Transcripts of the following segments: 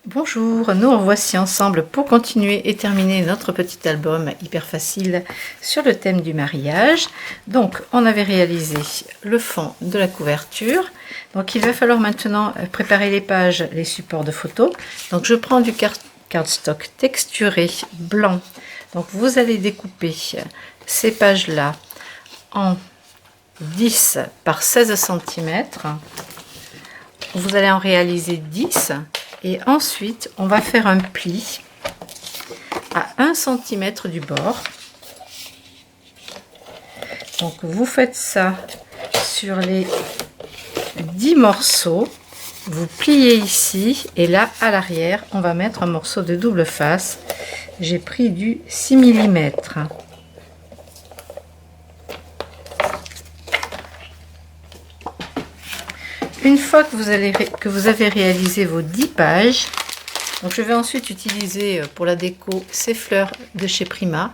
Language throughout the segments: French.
Bonjour, nous revoici ensemble pour continuer et terminer notre petit album hyper facile sur le thème du mariage. Donc on avait réalisé le fond de la couverture, donc il va falloir maintenant préparer les pages, les supports de photos. Donc je prends du cardstock texturé blanc, donc vous allez découper ces pages là en 10 par 16 cm. Vous allez en réaliser 10. Et ensuite, on va faire un pli à 1 cm du bord. Donc, vous faites ça sur les 10 morceaux. Vous pliez ici et là, à l'arrière, on va mettre un morceau de double face. J'ai pris du 6 mm. Une fois que vous avez réalisé vos 10 pages, donc je vais ensuite utiliser pour la déco ces fleurs de chez Prima,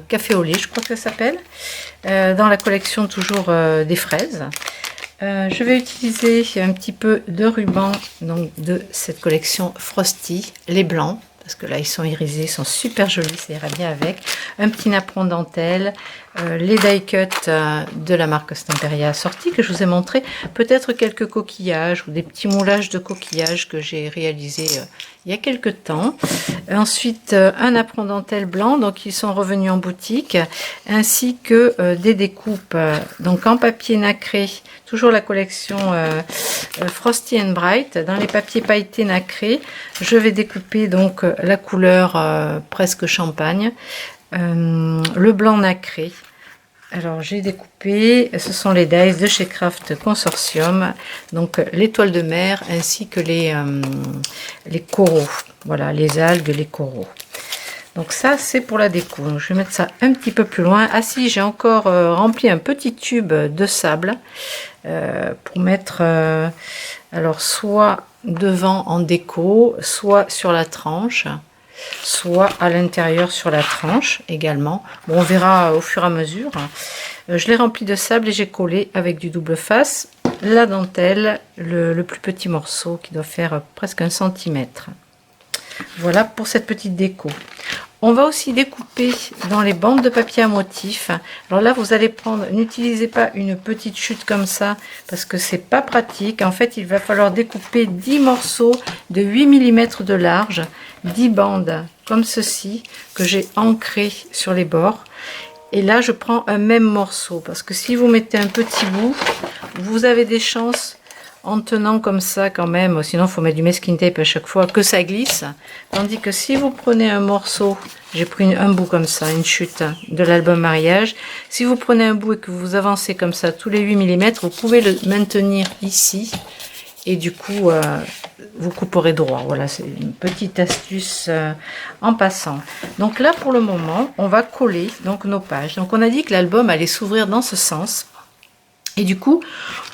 café au lait, je crois que ça s'appelle, dans la collection toujours des fraises. Je vais utiliser un petit peu de ruban donc de cette collection Frosty, les blancs, parce que là ils sont irisés, ils sont super jolis, ça ira bien avec. Un petit napperon dentelle, les die cut de la marque Stamperia assortie que je vous ai montré, peut-être quelques coquillages ou des petits moulages de coquillages que j'ai réalisé il y a quelques temps. Ensuite un napperon dentelle blanc, donc ils sont revenus en boutique, ainsi que des découpes donc en papier nacré, toujours la collection Frosty and Bright, dans les papiers pailletés nacrés. Je vais découper donc la couleur presque champagne, le blanc nacré. Alors j'ai découpé, ce sont les dies de chez Craft Consortium, donc l'étoile de mer ainsi que les coraux, voilà, les algues, les coraux. Donc ça c'est pour la déco. Donc, je vais mettre ça un petit peu plus loin. Ah si, j'ai encore rempli un petit tube de sable pour mettre alors soit devant en déco, soit sur la tranche, soit à l'intérieur sur la tranche également. Bon, on verra au fur et à mesure. Je l'ai rempli de sable et j'ai collé avec du double face la dentelle, le plus petit morceau qui doit faire presque 1 cm. Voilà pour cette petite déco. On va aussi découper dans les bandes de papier à motif. Alors là, vous allez prendre, n'utilisez pas une petite chute comme ça, parce que c'est pas pratique. En fait, il va falloir découper 10 morceaux de 8 mm de large, 10 bandes comme ceci, que j'ai ancrées sur les bords. Et là, je prends un même morceau, parce que si vous mettez un petit bout, vous avez des chances en tenant comme ça quand même, sinon il faut mettre du masking tape à chaque fois, que ça glisse. Tandis que si vous prenez un morceau, j'ai pris un bout comme ça, une chute de l'album mariage, si vous prenez un bout et que vous avancez comme ça tous les 8 mm, vous pouvez le maintenir ici et du coup vous couperez droit. Voilà, c'est une petite astuce en passant. Donc là pour le moment, on va coller donc nos pages. Donc on a dit que l'album allait s'ouvrir dans ce sens. Et du coup,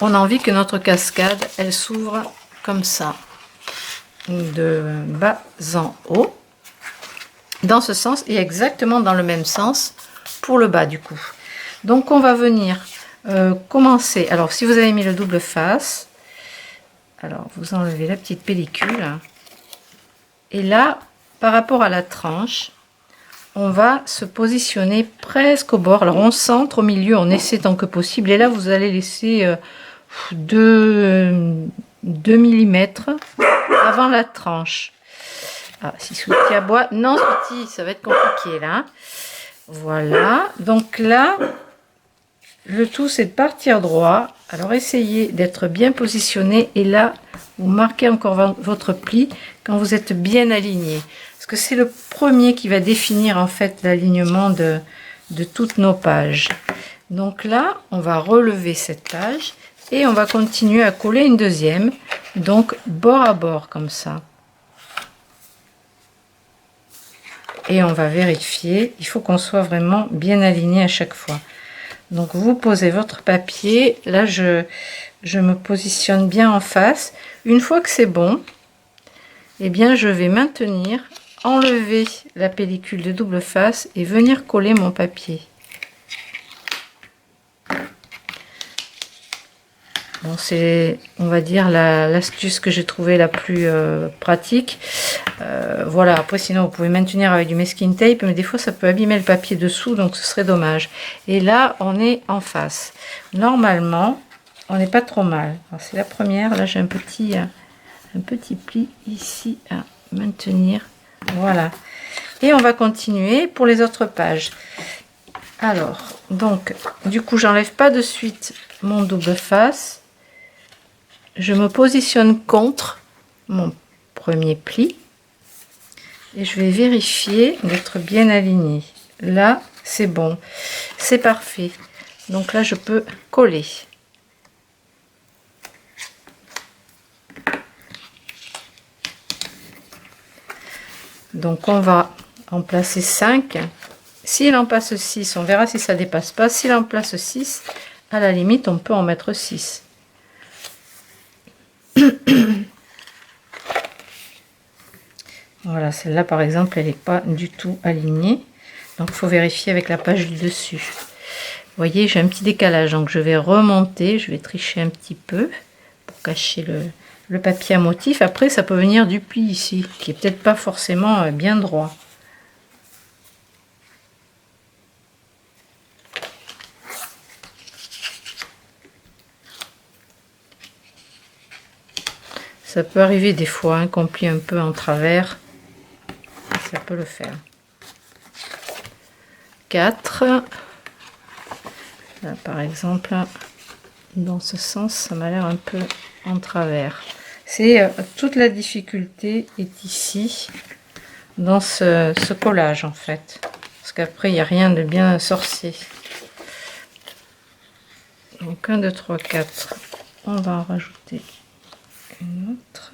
on a envie que notre cascade, elle s'ouvre comme ça, de bas en haut, dans ce sens, et exactement dans le même sens pour le bas du coup. Donc on va venir commencer. Alors si vous avez mis le double face, alors vous enlevez la petite pellicule, et là, par rapport à la tranche, on va se positionner presque au bord. Alors on centre au milieu, on essaie tant que possible, et là vous allez laisser 2 mm avant la tranche. Ah, si Souti à bois, non Souti, ça va être compliqué là. Voilà, donc là le tout c'est de partir droit. Alors essayez d'être bien positionné, et là vous marquez encore votre pli quand vous êtes bien aligné, parce que c'est le premier qui va définir en fait l'alignement de toutes nos pages. Donc là on va relever cette page et on va continuer à coller une deuxième, donc bord à bord comme ça, et on va vérifier, il faut qu'on soit vraiment bien aligné à chaque fois. Donc vous posez votre papier, là je me positionne bien en face. Une fois que c'est bon, eh bien je vais maintenir, enlever la pellicule de double face et venir coller mon papier. Bon, c'est, on va dire, l'astuce que j'ai trouvée la plus pratique. Voilà, après sinon vous pouvez maintenir avec du masking tape, mais des fois ça peut abîmer le papier dessous, donc ce serait dommage. Et là, on est en face. Normalement, on n'est pas trop mal. C'est la première, là j'ai un petit pli ici à maintenir. Voilà. Et on va continuer pour les autres pages. Alors, donc, du coup, j'enlève pas de suite mon double face. Je me positionne contre mon premier pli et je vais vérifier d'être bien aligné. Là, c'est bon, c'est parfait. Donc là, je peux coller. Donc on va en placer 5. S'il en passe 6, on verra si ça dépasse pas. S'il en place 6, à la limite, on peut en mettre 6. Voilà, celle-là par exemple, elle n'est pas du tout alignée. Donc il faut vérifier avec la page du dessus. Vous voyez, j'ai un petit décalage, donc je vais remonter, je vais tricher un petit peu pour cacher le papier à motif. Après, ça peut venir du pli ici, qui est peut-être pas forcément bien droit. Ça peut arriver des fois, hein, qu'on plie un peu en travers. Ça peut le faire. 4. Là, par exemple, dans ce sens, ça m'a l'air un peu en travers. C'est toute la difficulté est ici, dans ce collage, en fait. Parce qu'après, il n'y a rien de bien sorcier. Donc, 1, 2, 3, 4. On va en rajouter une autre.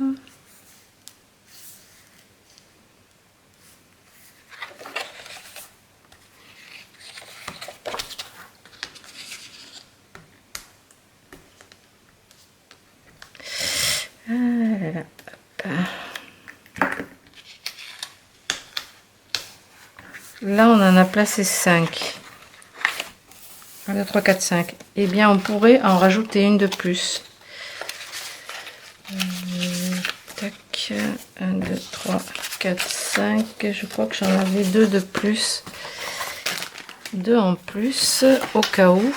Là, on en a placé 5. 1, 2, 3, 4, 5. Eh bien, on pourrait en rajouter une de plus. Tac. 1, 2, 3, 4, 5. Je crois que j'en avais 2 de plus. 2 en plus, au cas où.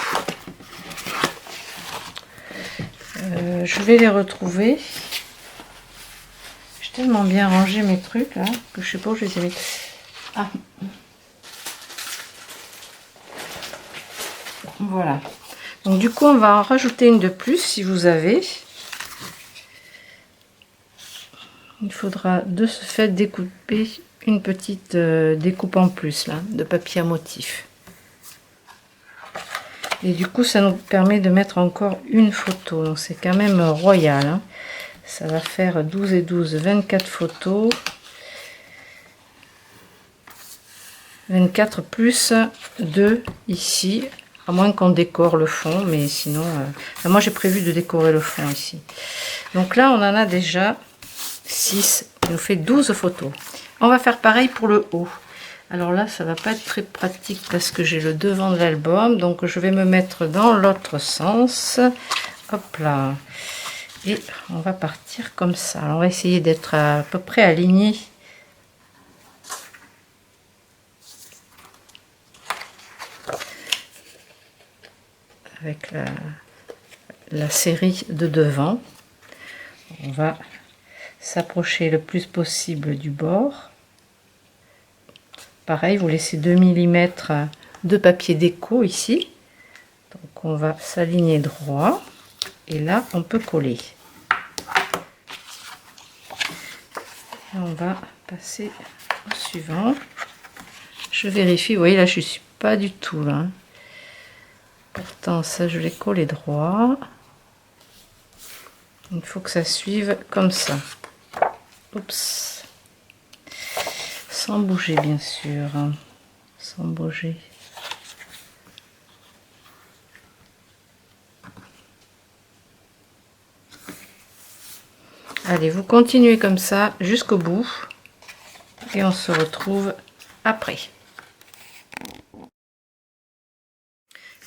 Je vais les retrouver. J'ai tellement bien rangé mes trucs là que je sais pas où je les ai mis. Ah. Voilà. Donc du coup, on va en rajouter une de plus si vous avez. Il faudra de ce fait découper une petite découpe en plus là, de papier à motif. Et du coup, ça nous permet de mettre encore une photo. Donc c'est quand même royal, hein. Ça va faire 12 et 12, 24 photos. 24 plus 2 ici, à moins qu'on décore le fond, mais sinon, moi j'ai prévu de décorer le fond ici. Donc là, on en a déjà 6, ça nous fait 12 photos. On va faire pareil pour le haut. Alors là, ça va pas être très pratique parce que j'ai le devant de l'album, donc je vais me mettre dans l'autre sens. Hop là. Et on va partir comme ça. Alors on va essayer d'être à peu près aligné. Avec la série de devant. On va s'approcher le plus possible du bord. Pareil, vous laissez 2 mm de papier déco ici. Donc on va s'aligner droit. Et là, on peut coller. Et on va passer au suivant. Je vérifie. Vous voyez, là, je ne suis pas du tout là. Pourtant, ça, je l'ai collé droit. Il faut que ça suive comme ça. Oups. Sans bouger, bien sûr. Sans bouger. Allez, vous continuez comme ça jusqu'au bout. Et on se retrouve après.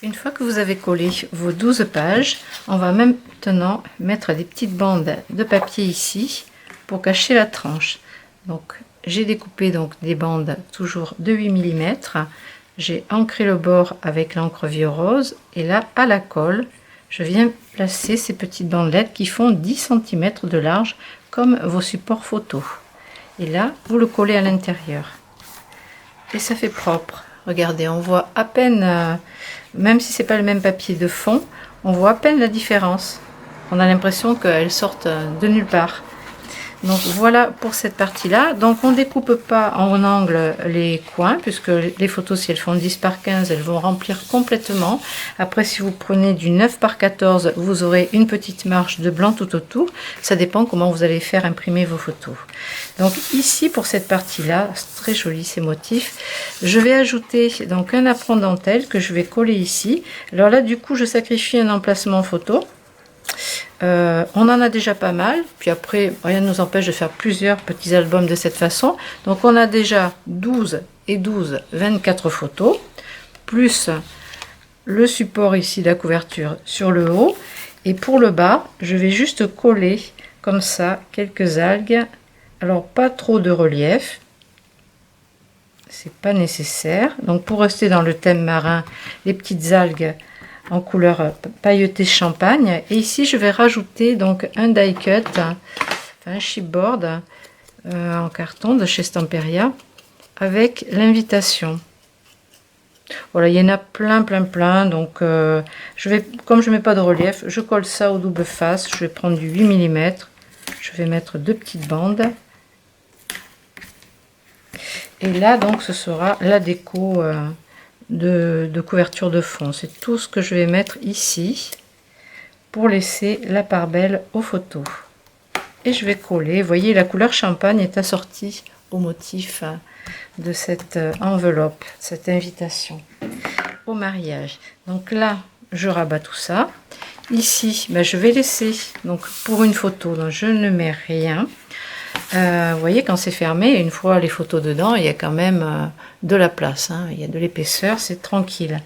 Une fois que vous avez collé vos 12 pages, on va maintenant mettre des petites bandes de papier ici pour cacher la tranche. Donc j'ai découpé donc des bandes toujours de 8 mm. J'ai ancré le bord avec l'encre vieux rose et là à la colle, je viens placer ces petites bandelettes qui font 10 cm de large comme vos supports photos. Et là, vous le collez à l'intérieur. Et ça fait propre. Regardez, on voit à peine, même si c'est pas le même papier de fond, on voit à peine la différence. On a l'impression qu'elles sortent de nulle part. Donc voilà pour cette partie là. Donc on découpe pas en angle les coins, puisque les photos, si elles font 10 par 15, elles vont remplir complètement. Après, si vous prenez du 9 par 14, vous aurez une petite marge de blanc tout autour. Ça dépend comment vous allez faire imprimer vos photos. Donc ici pour cette partie là, c'est très joli ces motifs, je vais ajouter donc un apron dentelle que je vais coller ici. Alors là du coup je sacrifie un emplacement photo. On en a déjà pas mal, puis après rien ne nous empêche de faire plusieurs petits albums de cette façon. Donc on a déjà 12 et 12, 24 photos, plus le support ici, la couverture sur le haut. Et pour le bas, je vais juste coller comme ça quelques algues. Alors pas trop de relief, c'est pas nécessaire. Donc pour rester dans le thème marin, les petites algues en couleur pailletée champagne. Et ici je vais rajouter donc un die cut, un chipboard en carton de chez Stamperia avec l'invitation. Voilà, il y en a plein. Donc je vais, comme je mets pas de relief, je colle ça au double face. Je vais prendre du 8 mm. Je vais mettre 2 petites bandes. Et là donc ce sera la déco de couverture de fond. C'est tout ce que je vais mettre ici pour laisser la part belle aux photos. Et je vais coller. Vous voyez, la couleur champagne est assortie au motif de cette enveloppe, cette invitation au mariage. Donc là, je rabats tout ça. Ici, ben, je vais laisser, donc pour une photo, donc je ne mets rien. Vous voyez, quand c'est fermé, une fois les photos dedans, il y a quand même de la place, hein, il y a de l'épaisseur, c'est tranquille.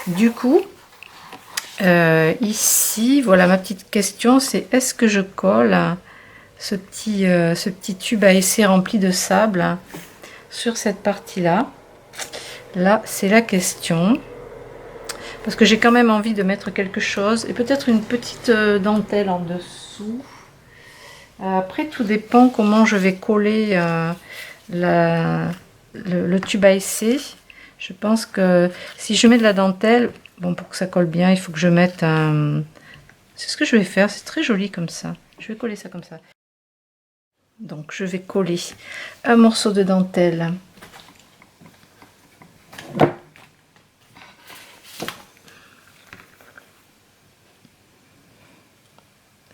Du coup, ici, voilà ma petite question, c'est est-ce que je colle ce petit tube à essai rempli de sable sur cette partie-là? Là, c'est la question. Parce que j'ai quand même envie de mettre quelque chose, et peut-être une petite dentelle en dessous. Après, tout dépend comment je vais coller le tube à essai. Je pense que si je mets de la dentelle, bon, pour que ça colle bien, il faut que je mette un... C'est ce que je vais faire, c'est très joli comme ça. Je vais coller ça comme ça. Donc, je vais coller un morceau de dentelle.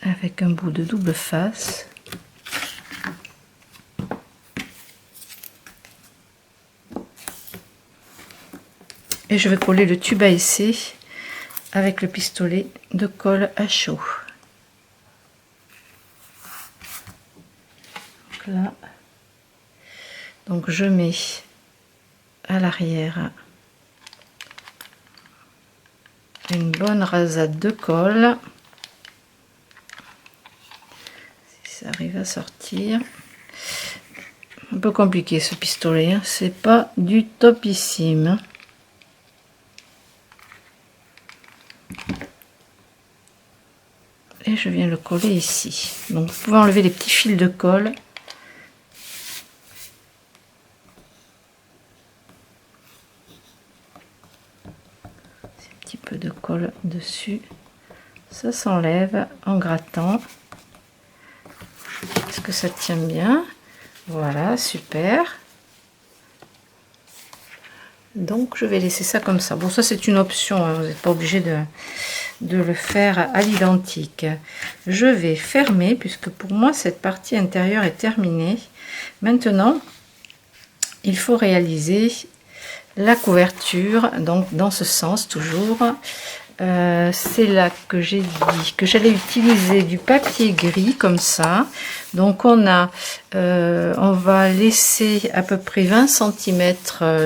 Avec un bout de double face. Et je vais coller le tube à essai avec le pistolet de colle à chaud. Donc là, donc je mets à l'arrière une bonne rasade de colle. Ça arrive à sortir. Un peu compliqué ce pistolet, hein. C'est pas du topissime. Et je viens le coller ici. Donc vous pouvez enlever les petits fils de colle. Un petit peu de colle dessus. Ça s'enlève en grattant. Est-ce que ça tient bien? Voilà, super. Donc je vais laisser ça comme ça. Bon, ça c'est une option, hein, vous n'êtes pas obligé de le faire à l'identique. Je vais fermer puisque pour moi cette partie intérieure est terminée. Maintenant, il faut réaliser la couverture, donc dans ce sens toujours. C'est là que j'ai dit que j'allais utiliser du papier gris comme ça. Donc on va laisser à peu près 20 cm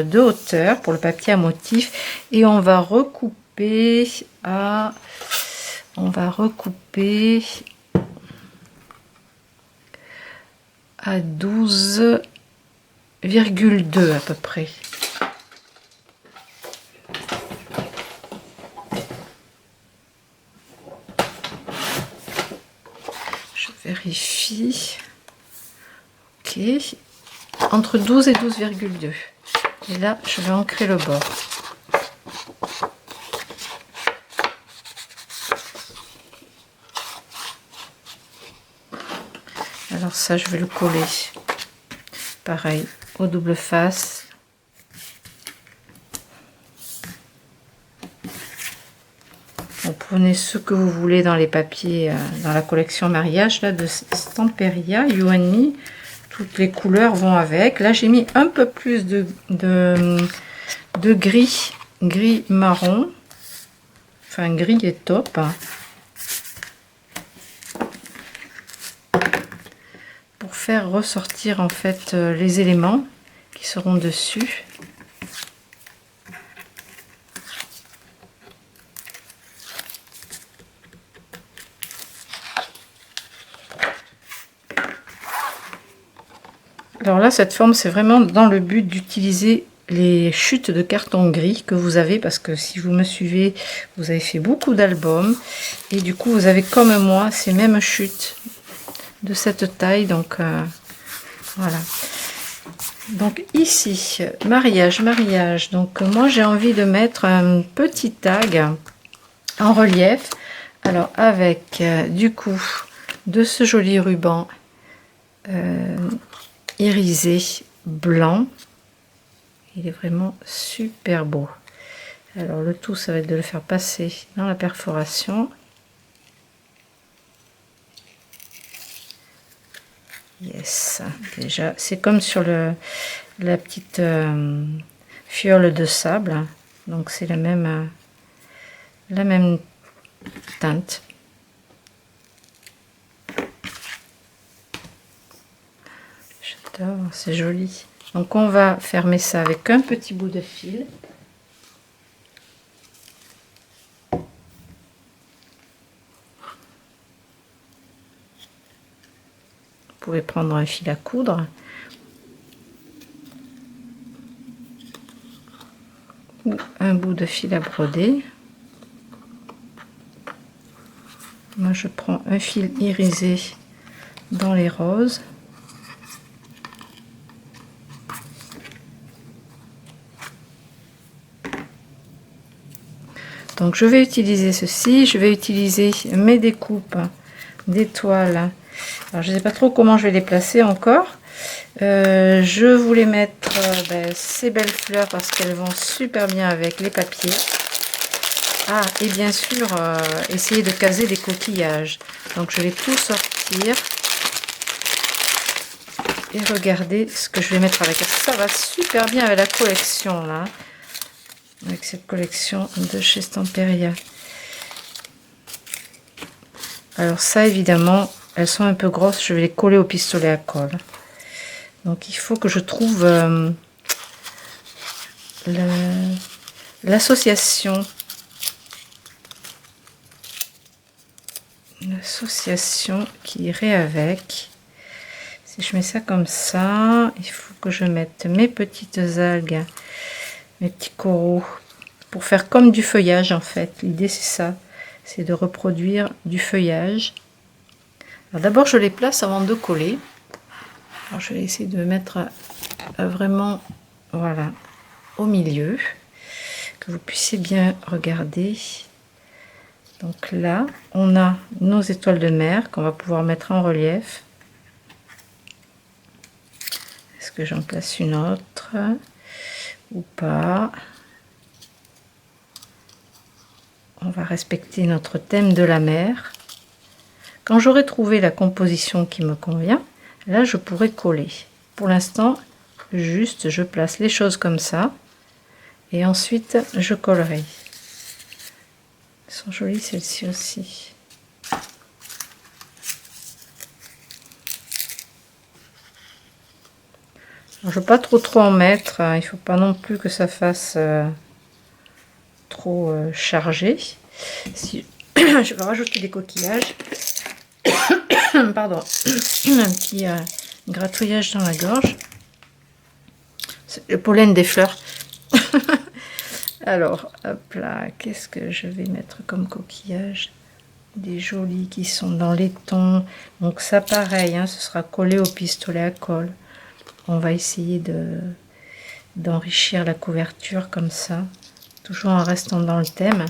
de hauteur pour le papier à motif et on va recouper recouper à... On va recouper à 12,2 à peu près. Je vérifie. Ok. Entre 12 et 12,2. Et là, je vais ancrer le bord. Alors ça, je vais le coller. Pareil, au double face. Vous prenez ce que vous voulez dans les papiers, dans la collection mariage là, de Stamperia, You and Me. Toutes les couleurs vont avec. Là, j'ai mis un peu plus de gris marron. Enfin, gris est top. Pour faire ressortir en fait les éléments qui seront dessus. Alors là, cette forme, c'est vraiment dans le but d'utiliser les chutes de carton gris que vous avez, parce que si vous me suivez, vous avez fait beaucoup d'albums, et du coup, vous avez comme moi ces mêmes chutes de cette taille, donc voilà. Donc ici, mariage, donc moi j'ai envie de mettre un petit tag en relief, alors avec du coup de ce joli ruban irisé blanc. Il est vraiment super beau. Alors le tout, ça va être de le faire passer dans la perforation. Yes, déjà c'est comme sur la petite fiole de sable, donc c'est la même teinte. J'adore, c'est joli. Donc on va fermer ça avec un petit bout de fil. Vous pouvez prendre un fil à coudre ou un bout de fil à broder. Moi je prends un fil irisé dans les roses. Donc je vais utiliser ceci, je vais utiliser mes découpes d'étoiles. Alors je ne sais pas trop comment je vais les placer encore. Je voulais mettre ces belles fleurs parce qu'elles vont super bien avec les papiers. Ah, et bien sûr, essayer de caser des coquillages. Donc je vais tout sortir. Et regardez ce que je vais mettre avec. Ça va super bien avec la collection là. Avec cette collection de chez Stamperia. Alors ça, évidemment, elles sont un peu grosses. Je vais les coller au pistolet à colle. Donc il faut que je trouve l'association. L'association qui irait avec. Si je mets ça comme ça, il faut que je mette mes petites algues, mes petits coraux, pour faire comme du feuillage en fait. L'idée c'est ça, c'est de reproduire du feuillage. Alors d'abord je les place avant de coller. Alors je vais essayer de mettre vraiment, voilà, au milieu, que vous puissiez bien regarder. Donc là, on a nos étoiles de mer qu'on va pouvoir mettre en relief. Est-ce que j'en place une autre ou pas? On va respecter notre thème de la mer. Quand j'aurai trouvé la composition qui me convient, là je pourrai coller. Pour l'instant, juste je place les choses comme ça et ensuite je collerai. Elles sont jolies celles-ci aussi. Alors, je ne veux pas trop en mettre, hein. Il ne faut pas non plus que ça fasse trop chargé. Si je vais rajouter des coquillages. Pardon, un petit gratouillage dans la gorge. C'est le pollen des fleurs. Alors, hop là, qu'est-ce que je vais mettre comme coquillage? Des jolis qui sont dans les tons. Donc ça, pareil, hein, ce sera collé au pistolet à colle. On va essayer d'enrichir la couverture comme ça, toujours en restant dans le thème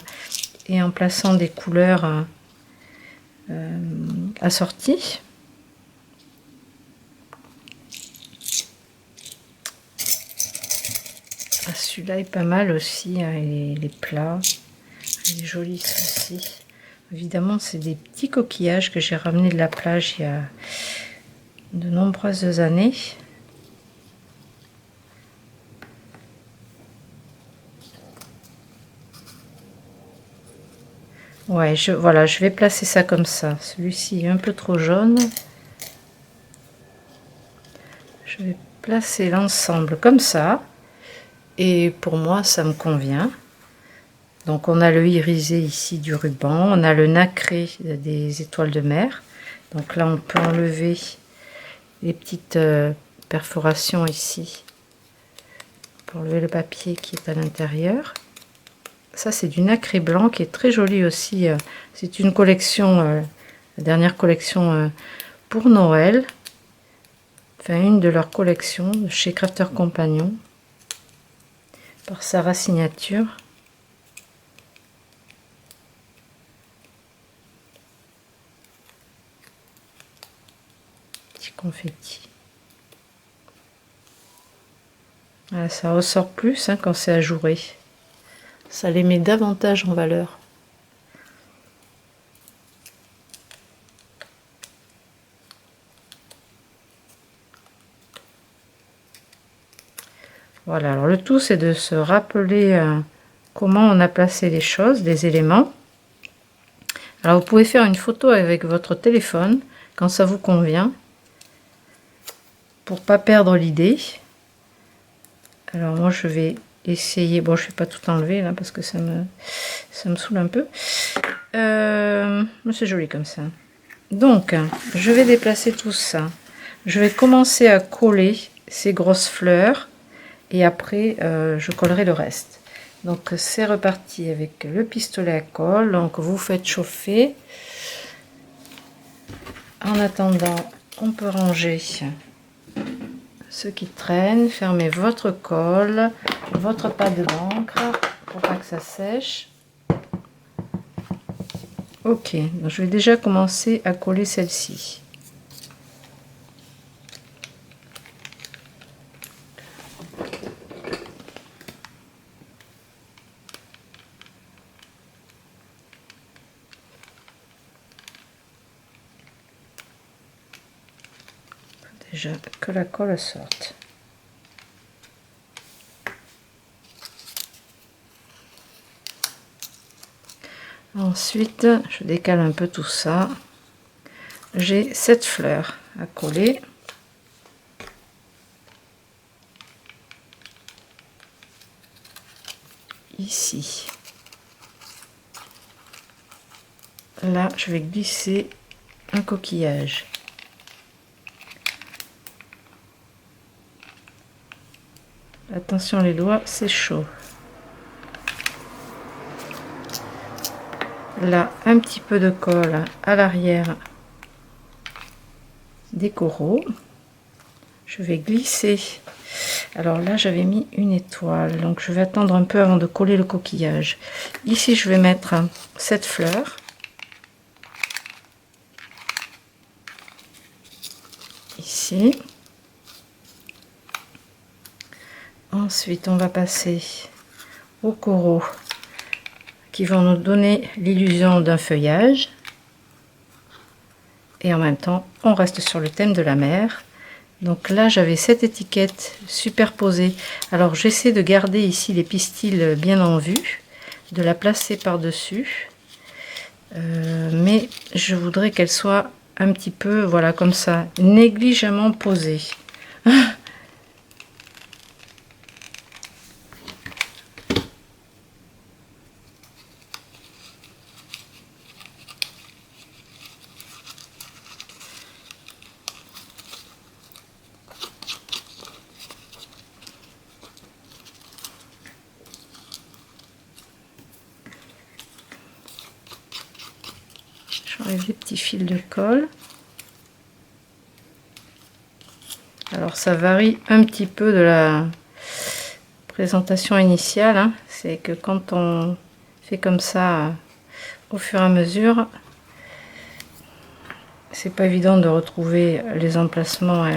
et en plaçant des couleurs assorties. Ah, celui-là est pas mal aussi, hein, les plats, il est joli ceci. Évidemment, c'est des petits coquillages que j'ai ramenés de la plage il y a de nombreuses années. Ouais, voilà, je vais placer ça comme ça. Celui-ci est un peu trop jaune. Je vais placer l'ensemble comme ça. Et pour moi, ça me convient. Donc, on a le irisé ici du ruban. On a le nacré des étoiles de mer. Donc là, on peut enlever les petites perforations ici. Pour enlever le papier qui est à l'intérieur. Ça, c'est du nacré blanc qui est très joli aussi. C'est une collection, la dernière collection pour Noël. Enfin, une de leurs collections chez Crafter Compagnon. Par Sarah Signature. Petit confetti. Voilà, ça ressort plus hein, quand c'est ajouré. Ça les met davantage en valeur. Voilà, alors le tout c'est de se rappeler comment on a placé les choses, les éléments. Alors vous pouvez faire une photo avec votre téléphone quand ça vous convient, pour pas perdre l'idée. Alors moi je vais essayer, bon je vais pas tout enlever là parce que ça me saoule un peu. Mais c'est joli comme ça. Donc je vais déplacer tout ça. Je vais commencer à coller ces grosses fleurs et après je collerai le reste. Donc c'est reparti avec le pistolet à colle. Donc vous faites chauffer. En attendant, on peut ranger ce qui traîne. Fermez votre colle, votre pâte d'encre pour pas que ça sèche. Ok, donc je vais déjà commencer à coller celle-ci. Déjà que la colle sorte. Ensuite, je décale un peu tout ça. J'ai 7 fleurs à coller. Ici. Là, je vais glisser un coquillage. Attention les doigts, c'est chaud. Là, un petit peu de colle à l'arrière des coraux. Je vais glisser. Alors là, j'avais mis une étoile, donc je vais attendre un peu avant de coller le coquillage. Ici, je vais mettre cette fleur. Ici. Ensuite, on va passer aux coraux qui vont nous donner l'illusion d'un feuillage. Et en même temps, on reste sur le thème de la mer. Donc là, j'avais cette étiquette superposée. Alors, j'essaie de garder ici les pistils bien en vue, de la placer par-dessus. Mais je voudrais qu'elle soit un petit peu, voilà, comme ça, négligemment posée. J'enlève les petits fils de colle. Alors ça varie un petit peu de la présentation initiale, hein. C'est que quand on fait comme ça au fur et à mesure, c'est pas évident de retrouver les emplacements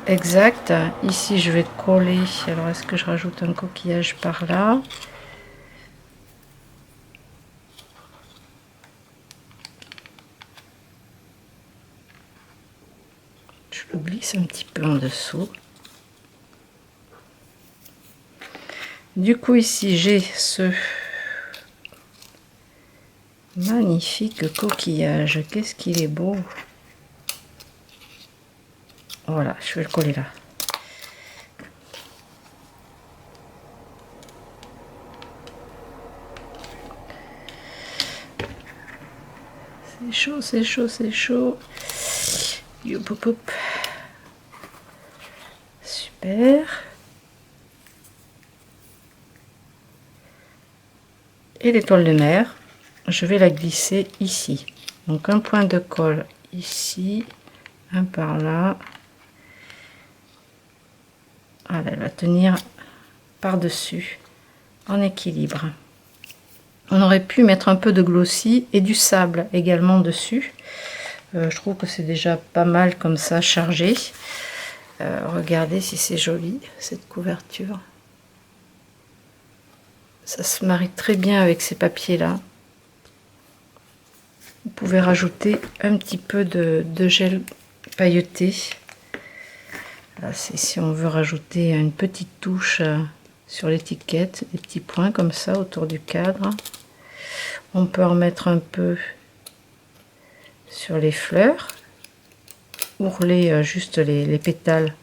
exacts. Ici je vais coller, alors est-ce que je rajoute un coquillage par là? Je le glisse un petit peu en dessous. Du coup ici j'ai ce magnifique coquillage. Qu'est-ce qu'il est beau. Voilà, je vais le coller là. C'est chaud, c'est chaud, c'est chaud. Youp, hop, hop. Super. Et l'étoile de mer, je vais la glisser ici. Donc un point de colle ici, un par là. Voilà, elle va tenir par-dessus en équilibre. On aurait pu mettre un peu de glossy et du sable également dessus. Je trouve que c'est déjà pas mal comme ça chargé. Regardez si c'est joli cette couverture. Ça se marie très bien avec ces papiers là. Vous pouvez rajouter un petit peu de gel pailleté. Là, c'est si on veut rajouter une petite touche sur l'étiquette, des petits points comme ça autour du cadre. On peut en mettre un peu sur les fleurs, ourler juste les pétales.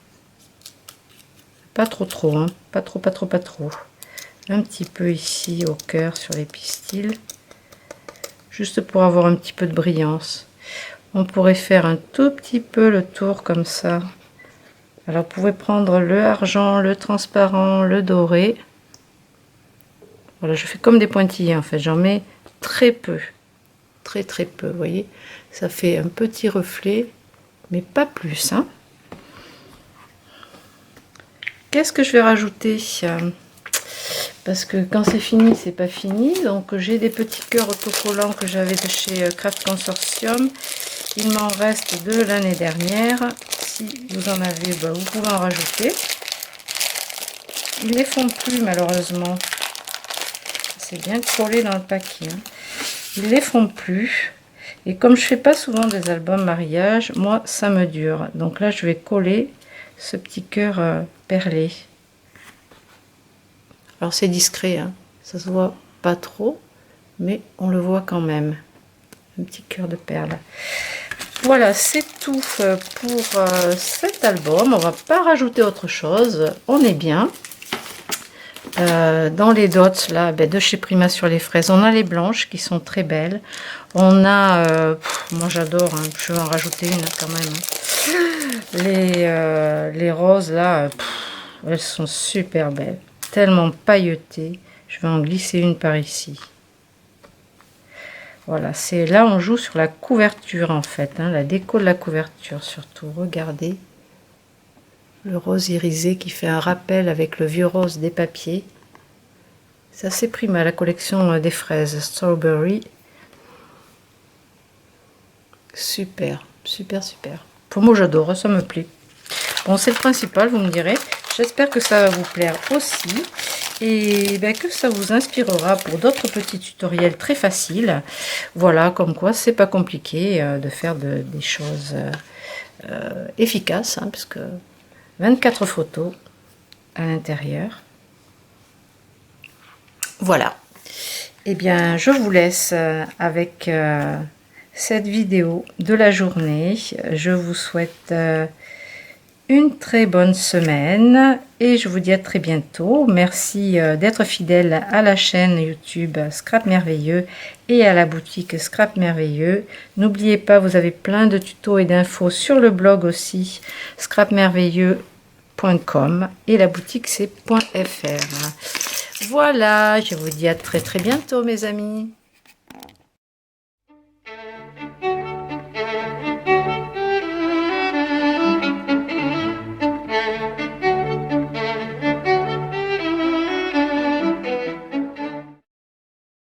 Pas trop, hein. Pas trop. Un petit peu ici au cœur sur les pistils, juste pour avoir un petit peu de brillance. On pourrait faire un tout petit peu le tour comme ça. Alors vous pouvez prendre le argent, le transparent, le doré. Voilà, je fais comme des pointillés en fait, j'en mets très peu. Très peu, vous voyez. Ça fait un petit reflet, mais pas plus, hein. Qu'est-ce que je vais rajouter? Parce que quand c'est fini, c'est pas fini. Donc j'ai des petits cœurs autocollants que j'avais de chez Craft Consortium. Il m'en reste de l'année dernière. Si vous en avez, bah, vous pouvez en rajouter. Ils ne les font plus malheureusement. C'est bien collé dans le paquet, hein. Ils ne les font plus. Et comme je fais pas souvent des albums mariage, moi ça me dure. Donc là je vais coller ce petit cœur perlé. Alors c'est discret, hein. Ça se voit pas trop, mais on le voit quand même. Un petit cœur de perle. Voilà, c'est tout pour cet album. On va pas rajouter autre chose. On est bien. Dans les dots là, de chez Prima sur les fraises, on a les blanches qui sont très belles. On a, moi j'adore, hein, je vais en rajouter une quand même. Les roses là, elles sont super belles, tellement pailletées. Je vais en glisser une par ici. Voilà, c'est là on joue sur la couverture en fait, hein, la déco de la couverture surtout. Regardez le rose irisé qui fait un rappel avec le vieux rose des papiers. C'est assez Prima, la collection des fraises Strawberry. Super. Pour moi j'adore, ça me plaît. Bon, c'est le principal, vous me direz. J'espère que ça va vous plaire aussi. Et que ça vous inspirera pour d'autres petits tutoriels très faciles. Voilà, comme quoi c'est pas compliqué de faire des choses efficaces, hein, parce que 24 photos à l'intérieur. Voilà. Et bien, je vous laisse avec cette vidéo de la journée. Je vous souhaite une très bonne semaine et je vous dis à très bientôt. Merci d'être fidèle à la chaîne YouTube Scrap Merveilleux et à la boutique Scrap Merveilleux. N'oubliez pas, vous avez plein de tutos et d'infos sur le blog aussi, scrapmerveilleux.com, et la boutique c'est .fr. Voilà, je vous dis à très bientôt mes amis.